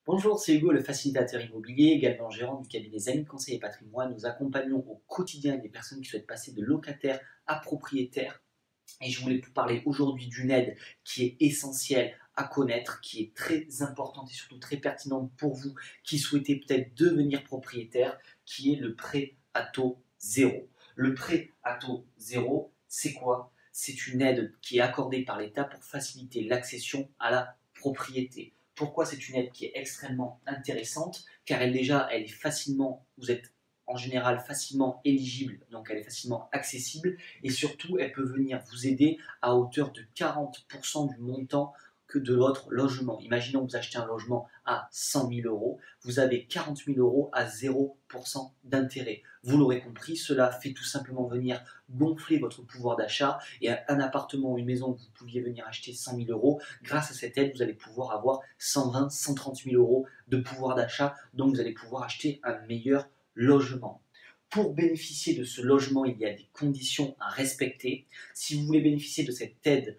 Bonjour, c'est Hugo, le facilitateur immobilier, également gérant du cabinet Amis Conseil et Patrimoine. Nous accompagnons au quotidien des personnes qui souhaitent passer de locataire à propriétaire. Et je voulais vous parler aujourd'hui d'une aide qui est essentielle à connaître, qui est très importante et surtout très pertinente pour vous qui souhaitez peut-être devenir propriétaire, qui est le prêt à taux zéro. Le prêt à taux zéro, c'est quoi? C'est une aide qui est accordée par l'État pour faciliter l'accession à la propriété. Pourquoi c'est une aide qui est extrêmement intéressante? Car elle est facilement, vous êtes en général facilement éligible, donc elle est facilement accessible et surtout elle peut venir vous aider à hauteur de 40% du montant que de votre logement. Imaginons que vous achetez un logement à 100 000 euros, vous avez 40 000 euros à 0% d'intérêt. Vous l'aurez compris, cela fait tout simplement venir gonfler votre pouvoir d'achat et un appartement ou une maison que vous pouviez venir acheter 100 000 euros, grâce à cette aide, vous allez pouvoir avoir 120 130 000 euros de pouvoir d'achat, donc vous allez pouvoir acheter un meilleur logement. Pour bénéficier de ce logement, il y a des conditions à respecter. Si vous voulez bénéficier de cette aide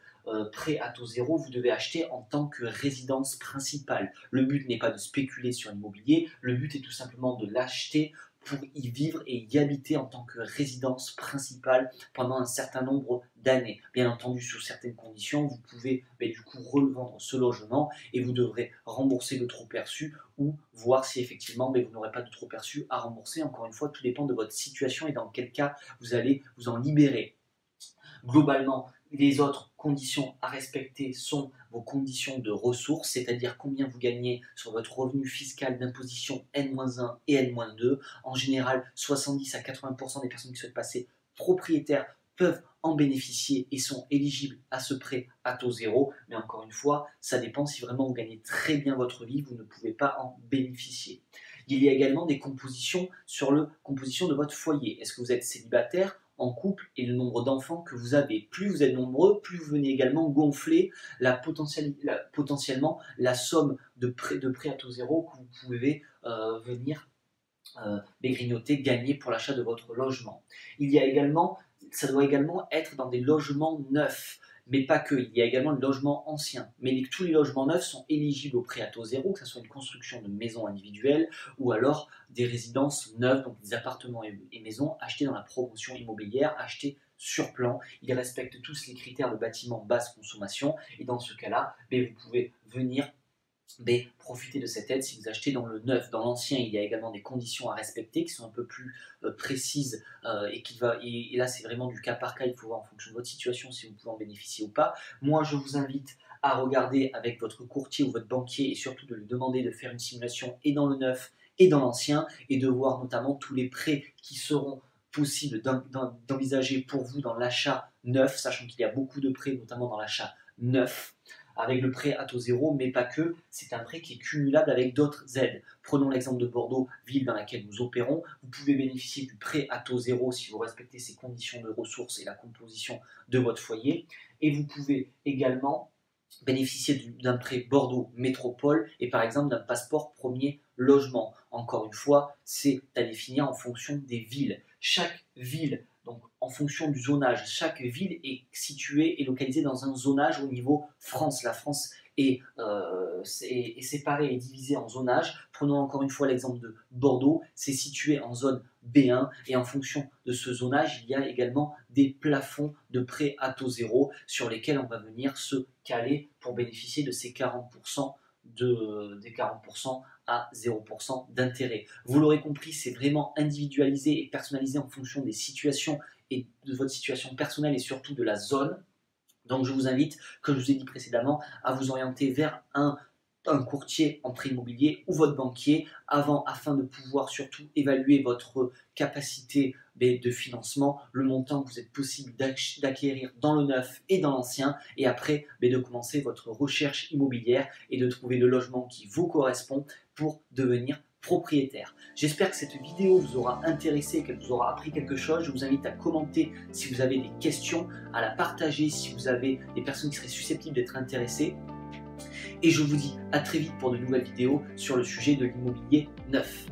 prêt à taux zéro, vous devez acheter en tant que résidence principale. Le but n'est pas de spéculer sur l'immobilier, le but est tout simplement de l'acheter pour y vivre et y habiter en tant que résidence principale pendant un certain nombre d'années. Bien entendu, sous certaines conditions, vous pouvez du coup revendre ce logement et vous devrez rembourser le trop perçu ou voir si effectivement vous n'aurez pas de trop perçu à rembourser. Encore une fois, tout dépend de votre situation et dans quel cas vous allez vous en libérer. Globalement, les autres conditions à respecter sont vos conditions de ressources, c'est-à-dire combien vous gagnez sur votre revenu fiscal d'imposition N-1 et N-2. En général, 70 à 80% des personnes qui souhaitent passer propriétaires peuvent en bénéficier et sont éligibles à ce prêt à taux zéro. Mais encore une fois, ça dépend si vraiment vous gagnez très bien votre vie, vous ne pouvez pas en bénéficier. Il y a également des compositions sur la composition de votre foyer. Est-ce que vous êtes célibataire, en couple et le nombre d'enfants que vous avez? Plus vous êtes nombreux, plus vous venez également gonfler potentiellement la somme de prêt à taux zéro que vous pouvez venir grignoter, gagner pour l'achat de votre logement. Ça doit également être dans des logements neufs, mais pas que. Il y a également le logement ancien. Mais tous les logements neufs sont éligibles au prêt à taux zéro, que ce soit une construction de maisons individuelles ou alors des résidences neuves, donc des appartements et maisons achetés dans la promotion immobilière, achetés sur plan. Ils respectent tous les critères de bâtiment basse consommation et dans ce cas-là, vous pouvez venir profitez de cette aide si vous achetez dans le neuf. Dans l'ancien, il y a également des conditions à respecter qui sont un peu plus précises et là c'est vraiment du cas par cas, il faut voir en fonction de votre situation si vous pouvez en bénéficier ou pas. Moi je vous invite à regarder avec votre courtier ou votre banquier et surtout de lui demander de faire une simulation et dans le neuf et dans l'ancien et de voir notamment tous les prêts qui seront possibles d'envisager pour vous dans l'achat neuf, sachant qu'il y a beaucoup de prêts notamment dans l'achat neuf avec le prêt à taux zéro, mais pas que, c'est un prêt qui est cumulable avec d'autres aides. Prenons l'exemple de Bordeaux, ville dans laquelle nous opérons. Vous pouvez bénéficier du prêt à taux zéro si vous respectez ces conditions de ressources et la composition de votre foyer. Et vous pouvez également bénéficier d'un prêt Bordeaux Métropole et par exemple d'un passeport premier logement. Encore une fois, c'est à définir en fonction des villes. Chaque ville, donc en fonction du zonage, chaque ville est située et localisée dans un zonage au niveau France. La France est séparée et divisée en zonage. Prenons encore une fois l'exemple de Bordeaux, c'est situé en zone B1 et en fonction de ce zonage, il y a également des plafonds de prêt à taux zéro sur lesquels on va venir se caler pour bénéficier de ces 40% des 40% à 0% d'intérêt. Vous l'aurez compris, c'est vraiment individualisé et personnalisé en fonction des situations et de votre situation personnelle et surtout de la zone. Donc je vous invite, comme je vous ai dit précédemment, à vous orienter vers un courtier en prêt immobilier ou votre banquier afin de pouvoir surtout évaluer votre capacité de financement, le montant que vous êtes possible d'acquérir dans le neuf et dans l'ancien et après de commencer votre recherche immobilière et de trouver le logement qui vous correspond pour devenir propriétaire. J'espère que cette vidéo vous aura intéressé, qu'elle vous aura appris quelque chose. Je vous invite à commenter si vous avez des questions, à la partager si vous avez des personnes qui seraient susceptibles d'être intéressées. Et je vous dis à très vite pour de nouvelles vidéos sur le sujet de l'immobilier neuf.